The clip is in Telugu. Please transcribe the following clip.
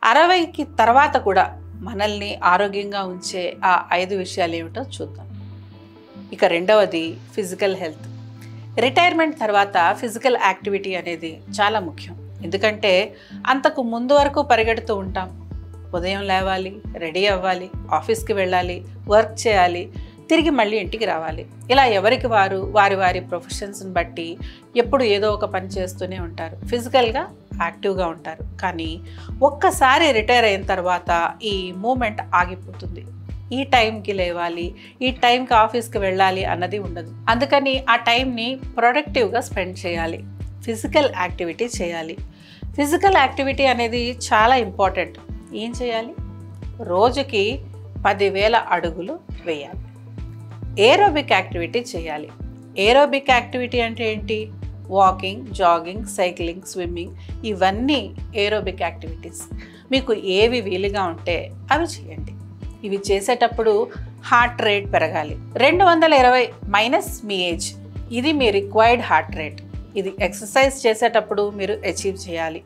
60కి తర్వాత కూడా మనల్ని ఆరోగ్యంగా ఉంచే ఆ 5 విషయాలు ఏమిటో చూద్దాం. ఇక రెండవది ఫిజికల్ హెల్త్. రిటైర్మెంట్ తర్వాత ఫిజికల్ యాక్టివిటీ అనేది చాలా ముఖ్యం. ఎందుకంటే అంతకు ముందు వరకు పరిగెడుతూ ఉంటాం. ఉదయం లేవాలి, రెడీ అవ్వాలి, ఆఫీస్కి వెళ్ళాలి, వర్క్ చేయాలి, తిరిగి మళ్ళీ ఇంటికి రావాలి. ఇలా ఎవరికి వారు వారి వారి ప్రొఫెషన్స్ని బట్టి ఎప్పుడు ఏదో ఒక పని చేస్తూనే ఉంటారు. ఫిజికల్గా యాక్టివ్గా ఉంటారు. కానీ ఒక్కసారి రిటైర్ అయిన తర్వాత ఈ మూమెంట్ ఆగిపోతుంది. ఈ టైంకి లేవాలి, ఈ టైంకి ఆఫీస్కి వెళ్ళాలి అన్నది ఉండదు. అందుకని ఆ టైంని ప్రొడక్టివ్గా స్పెండ్ చేయాలి, ఫిజికల్ యాక్టివిటీ చేయాలి. ఫిజికల్ యాక్టివిటీ అనేది చాలా ఇంపార్టెంట్. ఏం చేయాలి? రోజుకి 10,000 అడుగులు వేయాలి. ఏరోబిక్ యాక్టివిటీ చేయాలి. ఏరోబిక్ యాక్టివిటీ అంటే ఏంటి? వాకింగ్, జాగింగ్, సైక్లింగ్, స్విమ్మింగ్, ఇవన్నీ ఏరోబిక్ యాక్టివిటీస్. మీకు ఏవి వీలుగా ఉంటే అవి చేయండి. ఇవి చేసేటప్పుడు హార్ట్ రేట్ పెరగాలి. 220 మైనస్ మీ ఏజ్, ఇది మీ రిక్వైర్డ్ హార్ట్ రేట్. ఇది ఎక్సర్సైజ్ చేసేటప్పుడు మీరు అచీవ్ చేయాలి.